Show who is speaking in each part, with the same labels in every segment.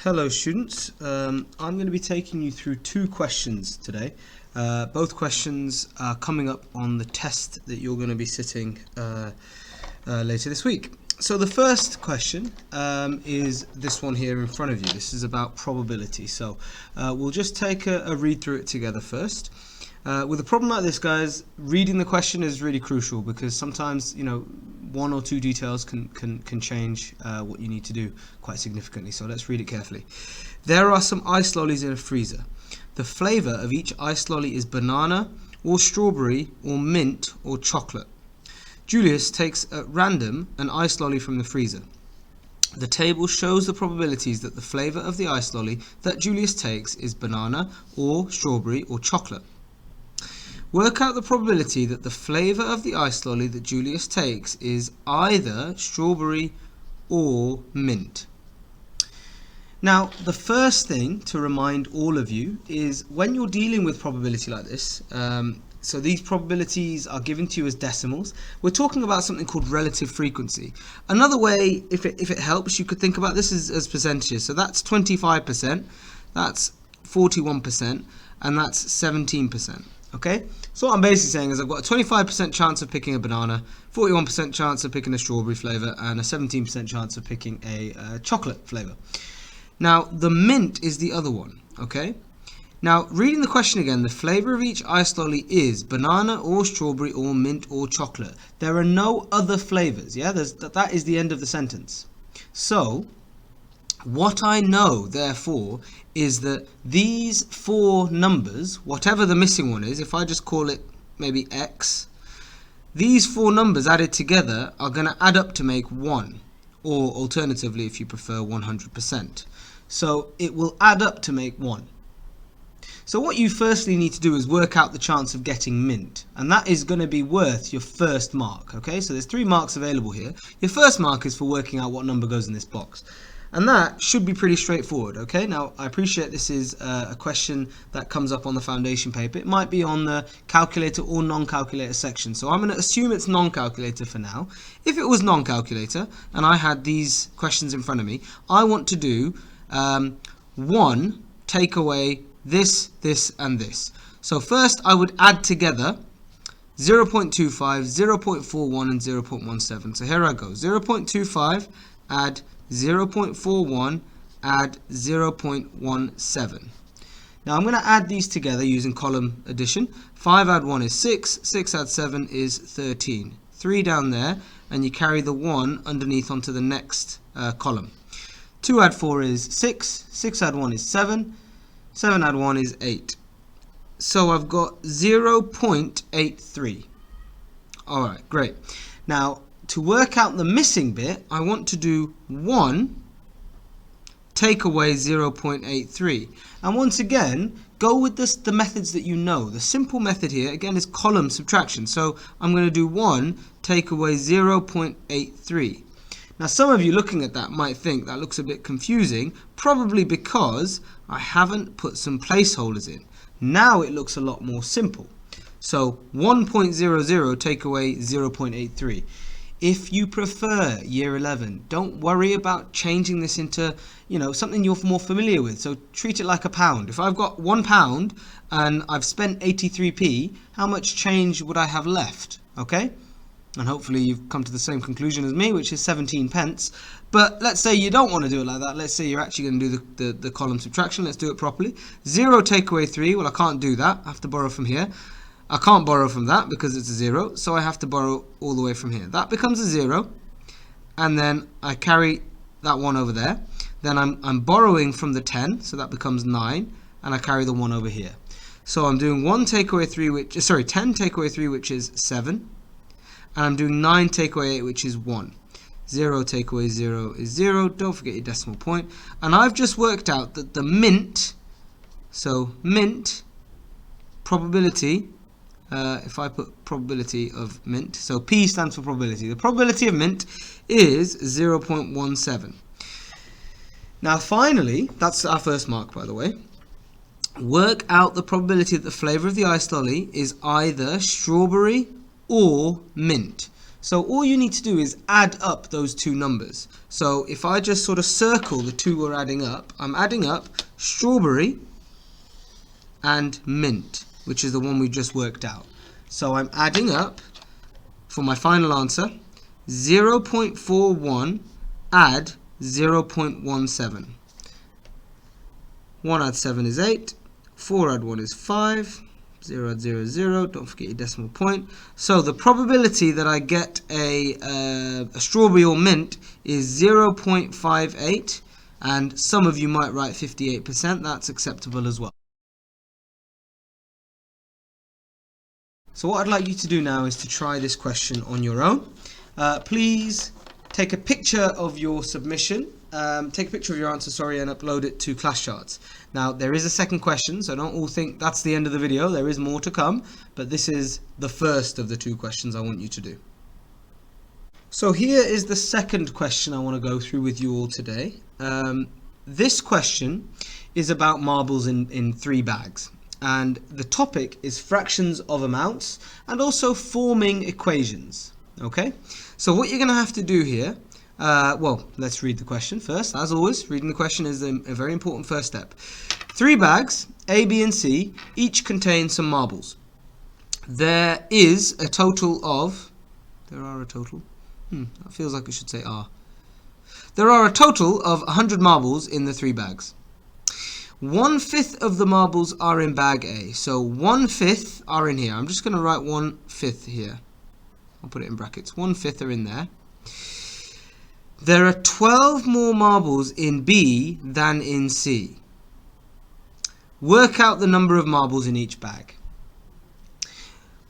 Speaker 1: Hello students, I'm going to be taking you through two questions today. Both questions are coming up on the test that you're going to be sitting later this week. So the first question is this one here in front of you. This is about probability. So we'll just take a read through it together first. With a problem like this, guys, reading the question is really crucial because sometimes, one or two details can change what you need to do quite significantly. So let's read it carefully. There are some ice lollies in a freezer. The flavor of each ice lolly is banana or strawberry or mint or chocolate. Julius takes at random an ice lolly from the freezer. The table shows the probabilities that the flavor of the ice lolly that Julius takes is banana or strawberry or chocolate. Work out the probability that the flavor of the ice lolly that Julius takes is either strawberry or mint. Now, the first thing to remind all of you is when you're dealing with probability like this, so these probabilities are given to you as decimals, we're talking about something called relative frequency. Another way, if it helps, you could think about this as percentages. So that's 25%, that's 41%, and that's 17%. Okay, so what I'm basically saying is I've got a 25% chance of picking a banana, 41% chance of picking a strawberry flavour, and a 17% chance of picking a chocolate flavour. Now, the mint is the other one, okay? Now, reading the question again, the flavour of each ice lolly is banana or strawberry or mint or chocolate. There are no other flavours, yeah? That is the end of the sentence. So, what I know, therefore, is that these four numbers, whatever the missing one is, if I just call it maybe X, these four numbers added together are going to add up to make 1, or alternatively, if you prefer, 100%. So it will add up to make 1. So what you firstly need to do is work out the chance of getting mint, and that is going to be worth your first mark, okay? So there's 3 marks available here. Your first mark is for working out what number goes in this box. And that should be pretty straightforward, okay? Now, I appreciate this is a question that comes up on the foundation paper. It might be on the calculator or non-calculator section. So I'm going to assume it's non-calculator for now. If it was non-calculator and I had these questions in front of me, I want to do 1, take away this, this, and this. So first I would add together 0.25, 0.41, and 0.17. So here I go. 0.25, add 0.41, add 0.17. Now I'm going to add these together using column addition. 5 add 1 is 6, 6 add 7 is 13. 3 down there, and you carry the 1 underneath onto the next column. 2 add 4 is 6, 6 add 1 is 7, 7 add 1 is 8. So I've got 0.83. Alright, great. Now, to work out the missing bit, I want to do 1, take away 0.83. And once again, go with the methods that you know. The simple method here, again, is column subtraction. So I'm going to do 1, take away 0.83. Now, some of you looking at that might think that looks a bit confusing, probably because I haven't put some placeholders in. Now it looks a lot more simple. So 1.00 take away 0.83. If you prefer year 11, don't worry about changing this into, something you're more familiar with. So treat it like a pound. If I've got £1 and I've spent 83p, how much change would I have left? Okay? And hopefully you've come to the same conclusion as me, which is 17 pence. But let's say you don't want to do it like that. Let's say you're actually going to do the column subtraction. Let's do it properly. 0 take away 3. Well, I can't do that. I have to borrow from here. I can't borrow from that because it's a 0, so I have to borrow all the way from here. That becomes a 0, and then I carry that 1 over there. Then I'm borrowing from the 10, so that becomes 9, and I carry the 1 over here. So I'm doing 10 take away 3, which is 7, and I'm doing 9 take away 8, which is 1. 0 take away 0 is 0. Don't forget your decimal point. And I've just worked out that the mint, so mint probability. If I put probability of mint, so P stands for probability. The probability of mint is 0.17. Now finally, that's our first mark, by the way. Work out the probability that the flavour of the ice lolly is either strawberry or mint. So all you need to do is add up those two numbers. So if I just sort of circle the two we're adding up, I'm adding up strawberry and mint, which is the one we just worked out. So I'm adding up, for my final answer, 0.41 add 0.17. 1 add 7 is 8, 4 add 1 is 5, 0 add 0 is 0, don't forget your decimal point. So the probability that I get a strawberry or mint is 0.58, and some of you might write 58%, that's acceptable as well. So what I'd like you to do now is to try this question on your own. Please take a picture of your submission, take a picture of your answer, sorry, and upload it to Class Charts. Now, there is a second question, so don't all think that's the end of the video. There is more to come, but this is the first of the two questions I want you to do. So here is the second question I want to go through with you all today. This question is about marbles in 3 bags. And the topic is fractions of amounts and also forming equations. Okay, so what you're going to have to do here, well, let's read the question first. As always, reading the question is a very important first step. 3 bags, A, B, and C, each contain some marbles. There is a total of, that feels like it should say are. There are a total of 100 marbles in the 3 bags. 1/5 of the marbles are in bag A. So 1/5 are in here. I'm just going to write 1/5 here. I'll put it in brackets. 1/5 are in there. There are 12 more marbles in B than in C. Work out the number of marbles in each bag.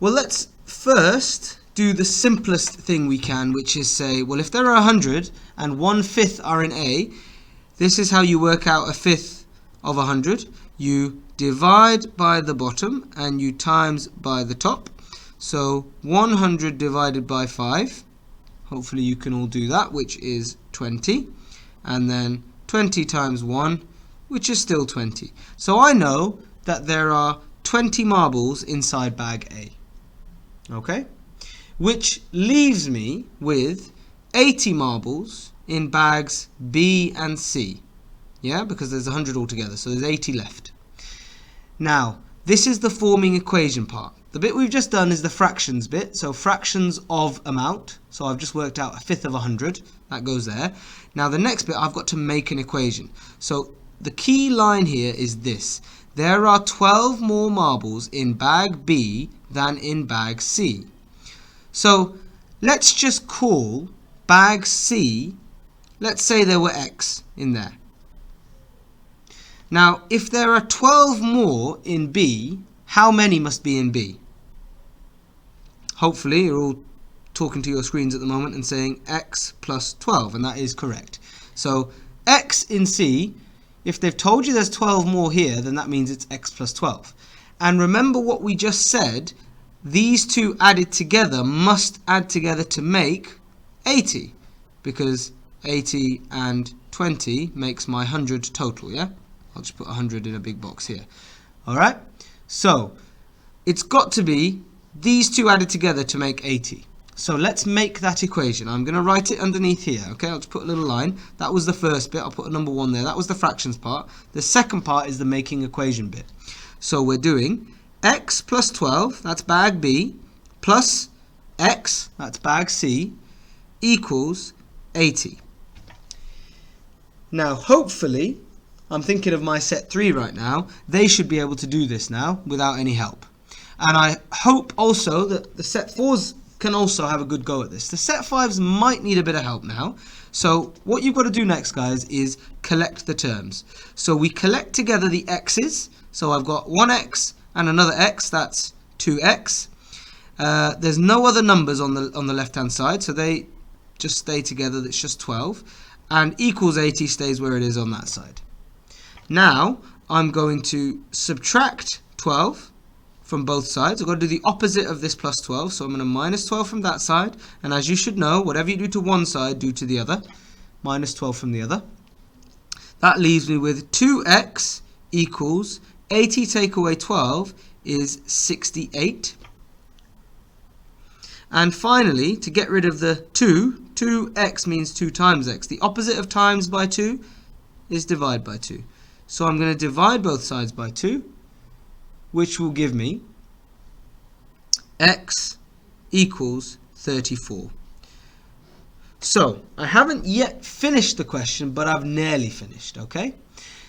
Speaker 1: Well, let's first do the simplest thing we can, which is say, well, if there are 100 and 1/5 are in A, this is how you work out a fifth of 100. You divide by the bottom and you times by the top. So 100 divided by 5, hopefully you can all do that, which is 20, and then 20 times 1, which is still 20. So I know that there are 20 marbles inside bag A. Okay, which leaves me with 80 marbles in bags B and C. Yeah, because there's 100 altogether, so there's 80 left. Now, this is the forming equation part. The bit we've just done is the fractions bit, so fractions of amount. So I've just worked out a fifth of 100, that goes there. Now the next bit, I've got to make an equation. So the key line here is this. There are 12 more marbles in bag B than in bag C. So let's just call bag C, let's say there were X in there. Now, if there are 12 more in B, how many must be in B? Hopefully, you're all talking to your screens at the moment and saying X plus 12, and that is correct. So, X in C, if they've told you there's 12 more here, then that means it's X plus 12. And remember what we just said, these two added together must add together to make 80, because 80 and 20 makes my 100 total, yeah? I'll just put 100 in a big box here. Alright, so it's got to be these two added together to make 80. So let's make that equation. I'm going to write it underneath here. Okay, I'll just put a little line. That was the first bit. I'll put a number 1 there. That was the fractions part. The second part is the making equation bit. So we're doing X plus 12, that's bag B, plus X, that's bag C, equals 80. Now, hopefully, I'm thinking of my set 3 right now. They should be able to do this now without any help. And I hope also that the set 4s can also have a good go at this. The set 5s might need a bit of help now. So what you've got to do next, guys, is collect the terms. So we collect together the x's. So I've got 1x and another x, that's 2x. There's no other numbers on the left-hand side, so they just stay together. That's just 12. And equals 80 stays where it is on that side. Now, I'm going to subtract 12 from both sides. I've got to do the opposite of this plus 12. So I'm going to minus 12 from that side. And as you should know, whatever you do to one side, do to the other. Minus 12 from the other. That leaves me with 2x equals 80 take away 12 is 68. And finally, to get rid of the 2x means 2 times x. The opposite of times by 2 is divide by 2. So I'm going to divide both sides by 2, which will give me x equals 34. So I haven't yet finished the question, but I've nearly finished, okay?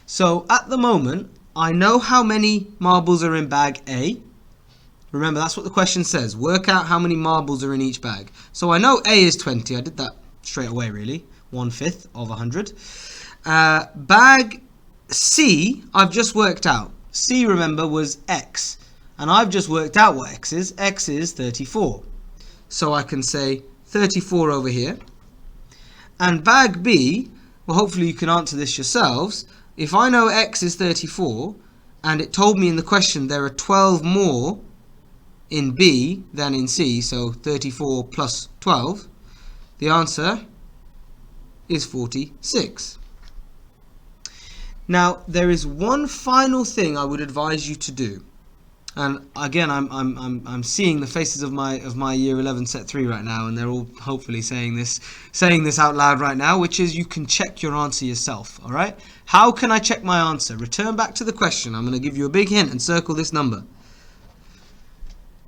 Speaker 1: So at the moment, I know how many marbles are in bag A. Remember, that's what the question says. Work out how many marbles are in each bag. So I know A is 20. I did that straight away, really. 1/5 of 100. Bag C, I've just worked out. C, remember, was X. And I've just worked out what X is. X is 34. So I can say 34 over here. And bag B, well, hopefully you can answer this yourselves. If I know X is 34, and it told me in the question there are 12 more in B than in C, so 34 plus 12, the answer is 46. Now, there is one final thing I would advise you to do. And again, I'm seeing the faces of my year 11 set 3 right now, and they're all hopefully saying this out loud right now, which is you can check your answer yourself, all right? How can I check my answer? Return back to the question. I'm going to give you a big hint and circle this number.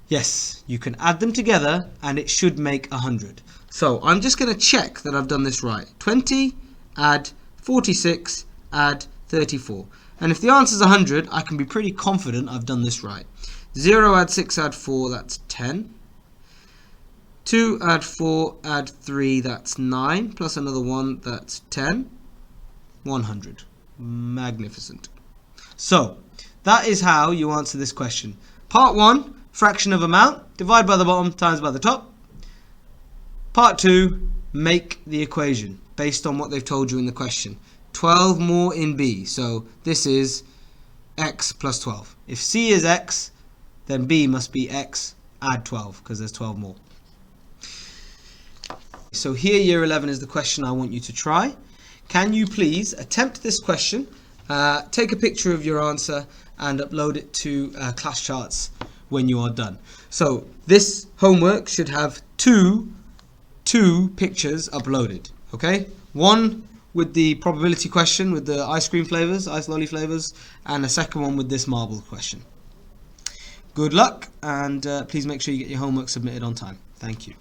Speaker 1: Yes, you can add them together and it should make 100. So I'm just going to check that I've done this right. 20, add 46, add 34. And if the answer is 100, I can be pretty confident I've done this right. 0, add 6, add 4, that's 10. 2, add 4, add 3, that's 9. Plus another 1, that's 10. 100. Magnificent. So, that is how you answer this question. Part 1. Fraction of amount, divide by the bottom times by the top. Part 2, make the equation based on what they've told you in the question. 12 more in B, so this is x plus 12. If C is x, then B must be x, add 12, because there's 12 more. So here, year 11 is the question I want you to try. Can you please attempt this question, take a picture of your answer, and upload it to class charts when you are done. So this homework should have two pictures uploaded, okay? One with the probability question with the ice cream flavors, ice lolly flavors, and a second one with this marble question. Good luck, and please make sure you get your homework submitted on time. Thank you.